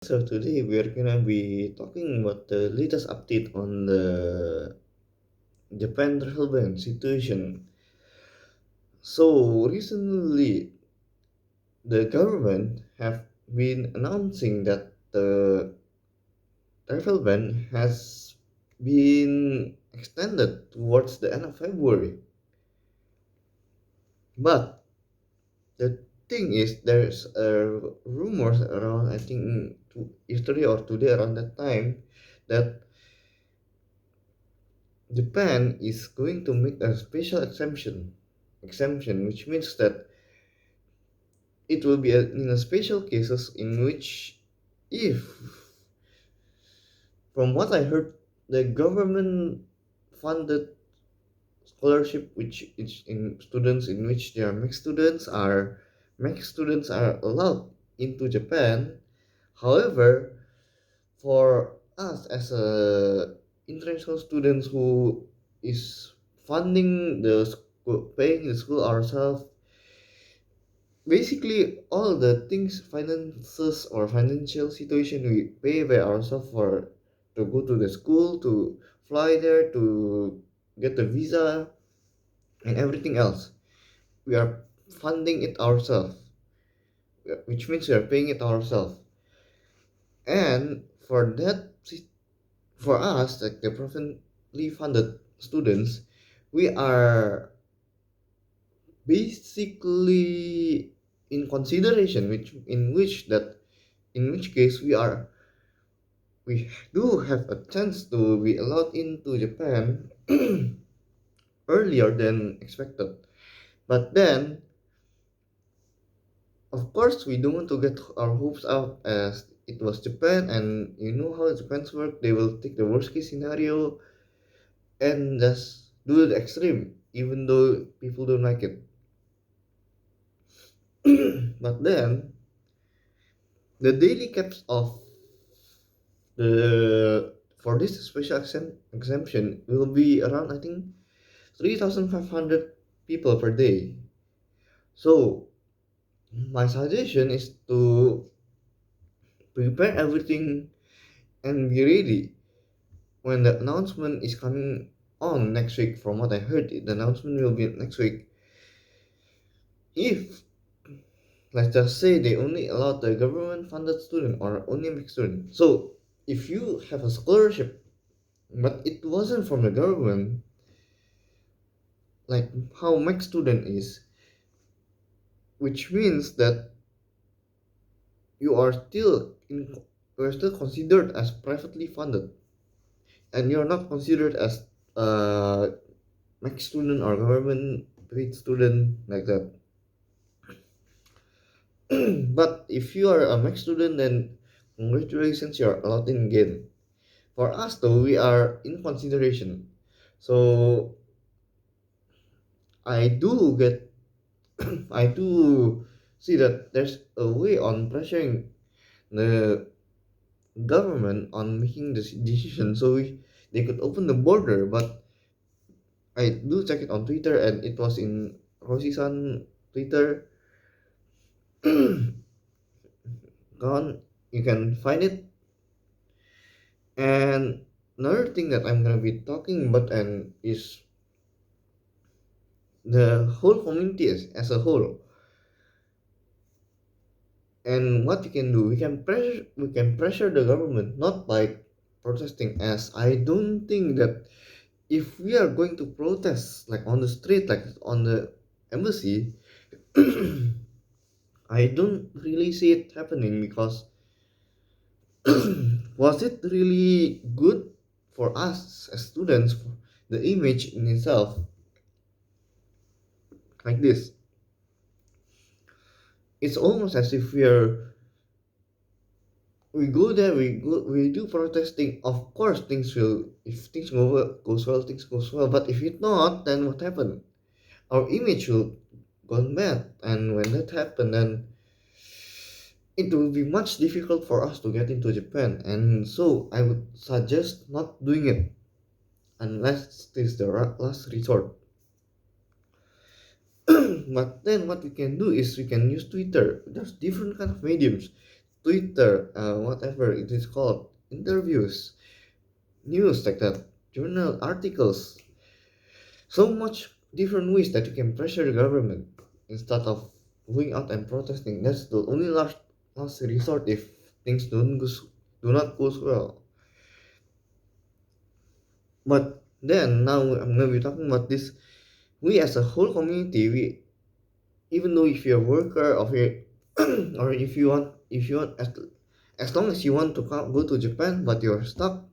So today we are gonna be talking about the latest update on the Japan travel ban situation. So recently, the government have been announcing that the travel ban has been extended towards the end of February. But the thing is, there's rumors around I think yesterday or today around that time that Japan is going to make a special exemption, which means that it will be in a special cases in which, if, from what I heard, the government funded scholarship, which is in students in which they are mixed students are allowed into Japan. However, for us as a international students who is funding the school, paying the school ourselves, basically all the things finances or financial situation we pay by ourselves for to go to the school, to fly there, to get the visa and everything else, we are funding it ourselves, which means we are paying it ourselves. And for that, for us, like the properly funded students, we are basically in consideration, in which case we do have a chance to be allowed into Japan earlier than expected. But then, of course, we don't want to get our hopes up, as it was Japan, and you know how Japan's work. They will take the worst case scenario and just do the extreme, even though people don't like it. But then, the daily caps of the for this special exemption will be around, I think, 3,500 people per day. So my suggestion is to prepare everything and be ready when the announcement is coming on next week. From what I heard, the announcement will be next week. If, let's just say, they only allow the government funded student or only mixed student, so if you have a scholarship but it wasn't from the government, like how mixed student is, which means that you are still in you are still considered as privately funded, and you're not considered as a mixed student or government paid student like that. But if you are a mixed student, then congratulations, you're allowed in again. For us though, we are in consideration. So I do get I do see that there's a way on pressuring the government on making this decision, so they could open the border. But I do check it on Twitter, and it was in Rosisan Twitter. Gone, you can find it. And another thing that I'm gonna be talking about and is the whole community as a whole. And what we can do, we can pressure the government, not by protesting, as I don't think that if we are going to protest like on the street, like on the embassy, I don't really see it happening, because was it really good for us as students, for the image in itself like this? It's almost as if we go there, we do protesting. Of course, things will, if things goes well, things goes well. But if it not, then what happened? Our image will go bad, and when that happen, then it will be much difficult for us to get into Japan. And so I would suggest not doing it unless it is the last resort. But then what we can do is we can use Twitter. There's different kind of mediums. Twitter, whatever it is called, interviews, news like that, journal articles, so much different ways that you can pressure the government instead of going out and protesting. That's the only last resort if things do not go well. But then now I'm gonna be talking about this. We as a whole community, we even though if you're a worker or if you or if you want as long as you want to go to Japan but you're stuck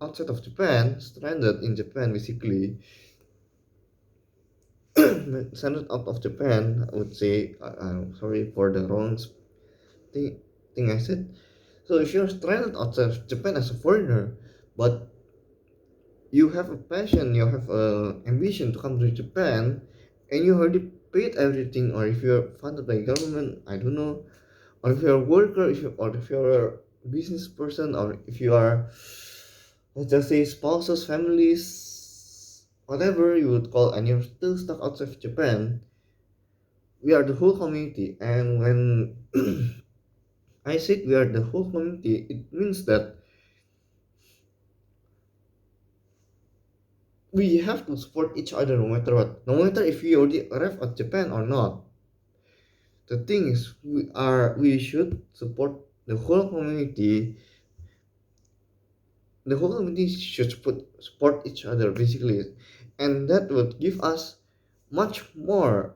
outside of Japan, stranded in Japan basically, stranded out of Japan, I would say. I'm sorry for the wrong thing, thing I said. So if you're stranded outside of Japan as a foreigner, but you have a passion, you have a ambition to come to Japan, and you already paid everything, or if you're funded by government, I don't know, or if you're a worker, or if you're a business person, or if you are, let's just say, spouses, families, whatever you would call, and you're still stuck outside of Japan, we are the whole community. And when I said we are the whole community, it means that we have to support each other no matter what. No matter if we already arrived at Japan or not. The thing is, we should support the whole community. The whole community should support each other basically, and that would give us much more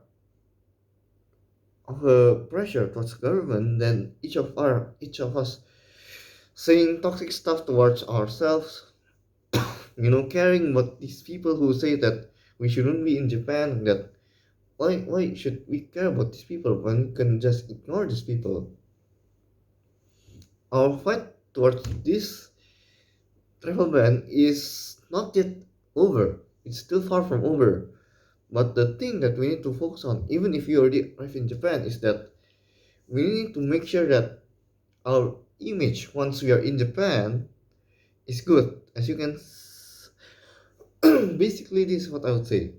of a pressure towards government than each of us saying toxic stuff towards ourselves. Caring about these people who say that we shouldn't be in Japan. That why should we care about these people when we can just ignore these people? Our fight towards this travel ban is not yet over. It's still far from over. But the thing that we need to focus on, even if you already arrive in Japan, is that we need to make sure that our image once we are in Japan is good. As you can, basically, this is what I would say.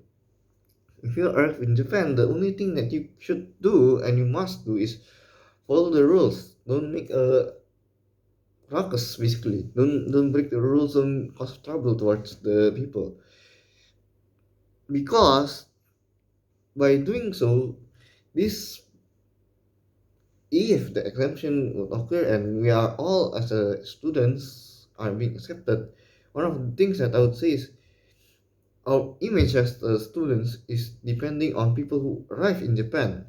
If you arrive in Japan, the only thing that you should do and you must do is follow the rules. Don't make a ruckus. Basically, don't break the rules. Don't cause trouble towards the people. Because by doing so, this if the exemption would occur and we are all as a students are being accepted, one of the things that I would say is our image as students is depending on people who arrive in Japan.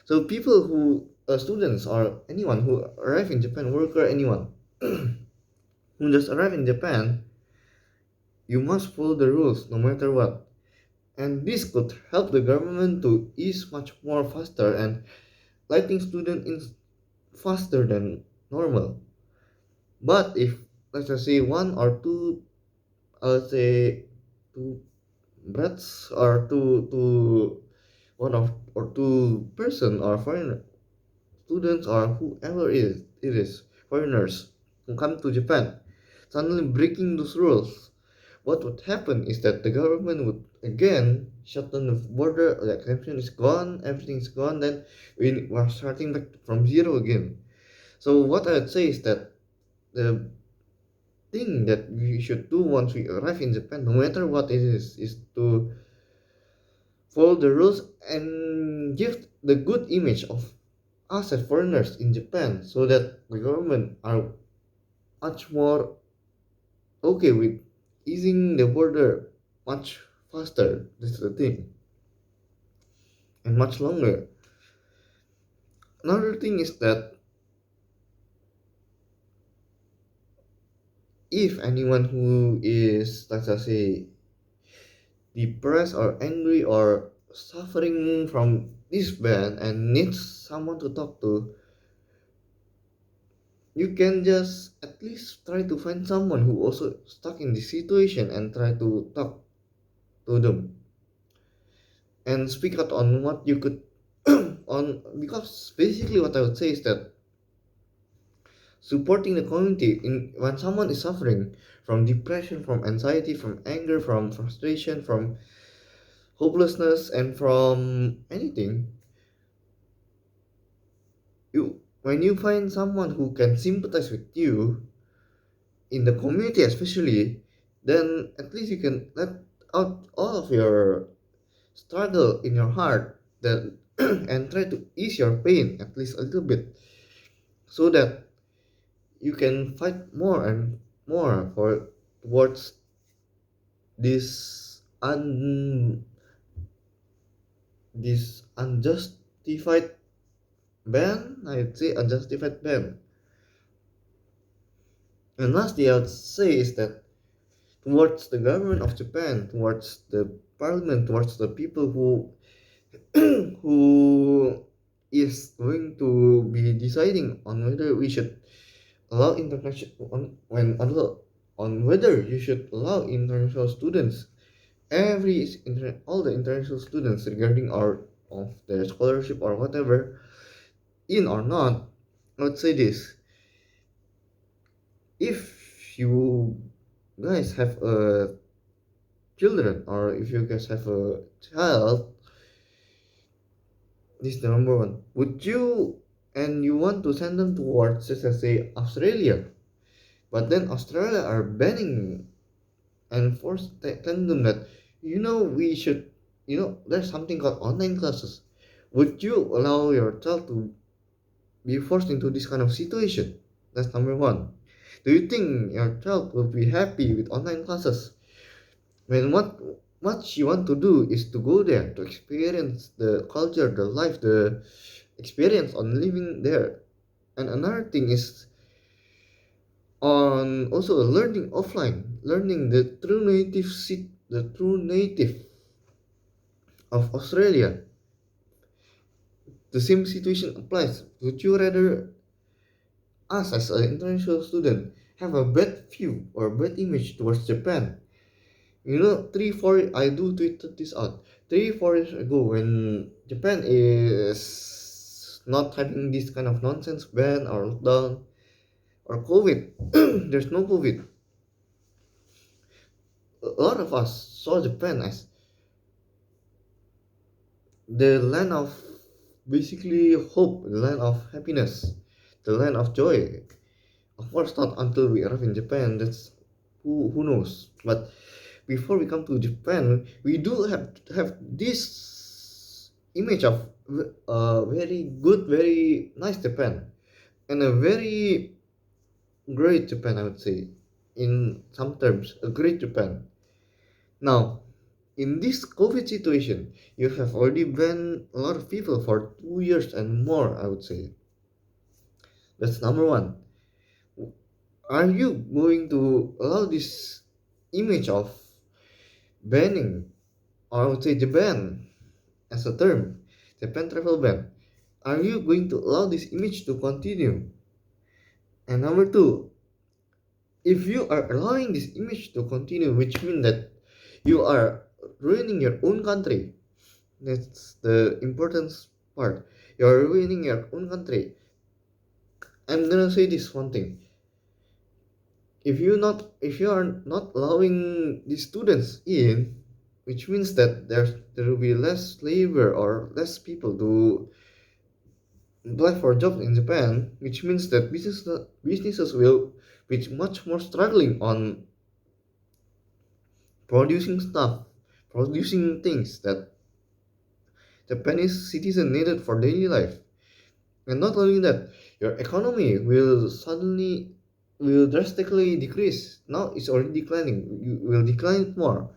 So people who students or anyone who arrive in Japan, worker, anyone who just arrive in Japan, you must follow the rules no matter what. And this could help the government to ease much more faster and letting students in faster than normal. But if let's just say one or two, let's say two brats or two one of or two person or foreign students or whoever it is foreigners who come to Japan suddenly breaking those rules, what would happen is that the government would again shut down the border, the exemption is gone, everything is gone, then we are starting back from zero again. So what I would say is that the thing that we should do once we arrive in Japan, no matter what it is to follow the rules and give the good image of us as foreigners in Japan so that the government are much more okay with easing the border much faster. This is the thing. And much longer. Another thing is that if anyone who is, let's just say, depressed or angry or suffering from this band and needs someone to talk to, you can just at least try to find someone who also stuck in this situation and try to talk to them and speak out on what you could on, because basically what I would say is that supporting the community in when someone is suffering from depression, from anxiety, from anger, from frustration, from hopelessness, and from anything, you when you find someone who can sympathize with you in the community, especially, then at least you can let out all of your struggle in your heart that and try to ease your pain at least a little bit so that you can fight more and more for towards this this unjustified ban. I'd say unjustified ban. And lastly, I would say is that towards the government of Japan, towards the parliament, towards the people who who is going to be deciding on whether we should allow international on whether you should allow international students all the international students regarding our of their scholarship or whatever in or not. I would say this: if you guys have a children or if you guys have a child, this is the number one. Would you and you want to send them towards, let's say, Australia, but then Australia are banning and telling them that we should there's something called online classes. Would you allow your child to be forced into this kind of situation? That's number one. Do you think your child will be happy with online classes when what she want to do is to go there to experience the culture, the life, the experience on living there? And another thing is on also learning offline, learning the true native of Australia. The same situation applies. Would you rather us as an international student have a bad view or bad image towards Japan? 3 4 I do tweeted this out 3 4 years ago when Japan is not having this kind of nonsense ban or lockdown or COVID. There's no COVID. A lot of us saw Japan as the land of basically hope, the land of happiness, the land of joy. Of course, not until we arrive in Japan. That's who knows. But before we come to Japan, we do have this image of a very good, very nice Japan, and a very great Japan. I would say, in some terms, a great Japan. Now, in this COVID situation, you have already banned a lot of people for 2 years and more, I would say. That's number one. Are you going to allow this image of banning, or I would say Japan as a term, Japan travel ban? Are you going to allow this image to continue? And number two, if you are allowing this image to continue, which means that you are ruining your own country. That's the important part. You're ruining your own country. I'm gonna say this one thing. If you are not allowing these students in, which means that there will be less labor or less people to apply for jobs in Japan, which means that businesses will be much more struggling on producing stuff, producing things that Japanese citizen needed for daily life. And not only that, your economy will drastically decrease. Now it's already declining. You will decline more.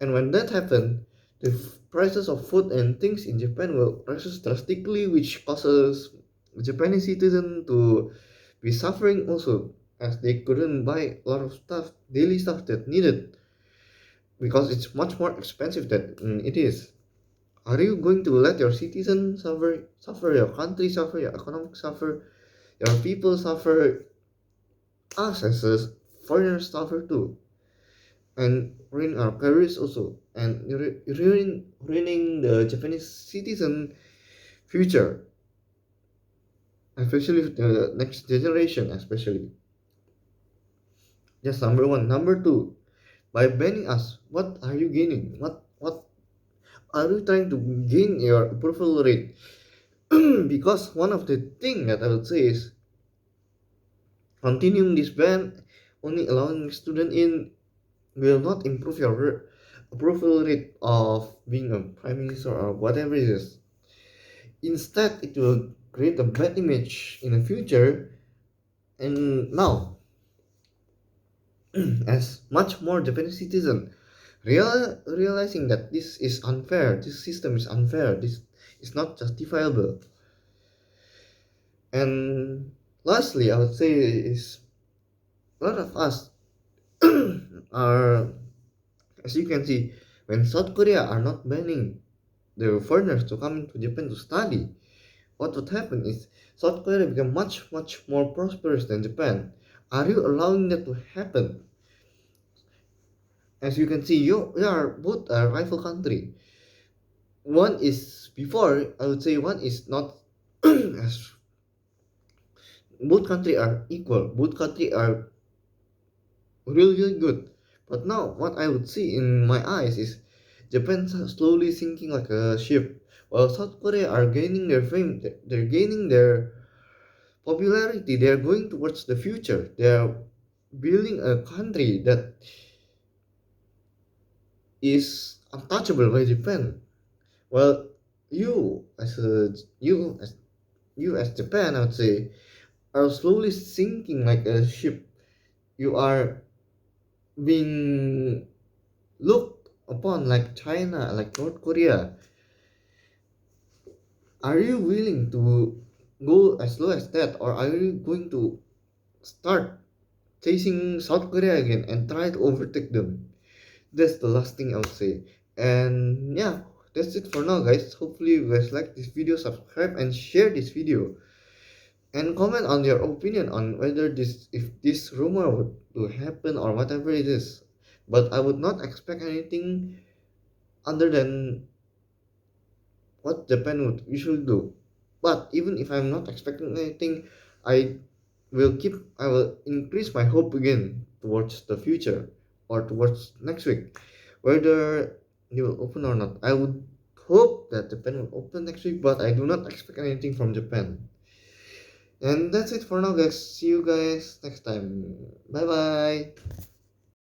And when that happens, the prices of food and things in Japan will rise drastically, which causes Japanese citizen to be suffering also, as they couldn't buy a lot of stuff, daily stuff that needed, because it's much more expensive than it is. Are you going to let your citizens suffer, your country suffer, your economic suffer, your people suffer, us as a foreigner suffer too, and ruin our careers also, and ruining the Japanese citizen future, especially the next generation, especially. That's number one. Number two, by banning us, what are you gaining? What are you trying to gain your approval rate? Because one of the thing that I would say is continuing this ban, only allowing student in will not improve your approval rate of being a prime minister or whatever it is. Instead, it will create a bad image in the future. And now, as much more Japanese citizen realizing that this is unfair, this system is unfair, this is not justifiable. And lastly, I would say is a lot of us are, as you can see, when South Korea are not banning the foreigners to come into Japan to study, what would happen is South Korea become much more prosperous than Japan. Are you allowing that to happen? As you can see, you are both a rival country. One is before, I would say one is not as both country are equal. Both country are really good. But now, what I would see in my eyes is Japan slowly sinking like a ship, while South Korea are gaining their fame. They're gaining their popularity. They are going towards the future. They are building a country that is untouchable by Japan. Well, you as a you as Japan, I would say, are slowly sinking like a ship. You are being looked upon like China, like North Korea. Are you willing to go as low as that, or are you going to start chasing South Korea again and try to overtake them? That's the last thing I would say. And yeah, that's it for now, guys. Hopefully, you guys like this video, subscribe, and share this video. And comment on your opinion on whether if this rumor would happen or whatever it is. But I would not expect anything other than what Japan would usually do. But even if I'm not expecting anything, I I will increase my hope again towards the future or towards next week, whether they will open or not. I would hope that Japan will open next week, but I do not expect anything from Japan. And that's it for now, guys. See you guys next time. Bye bye.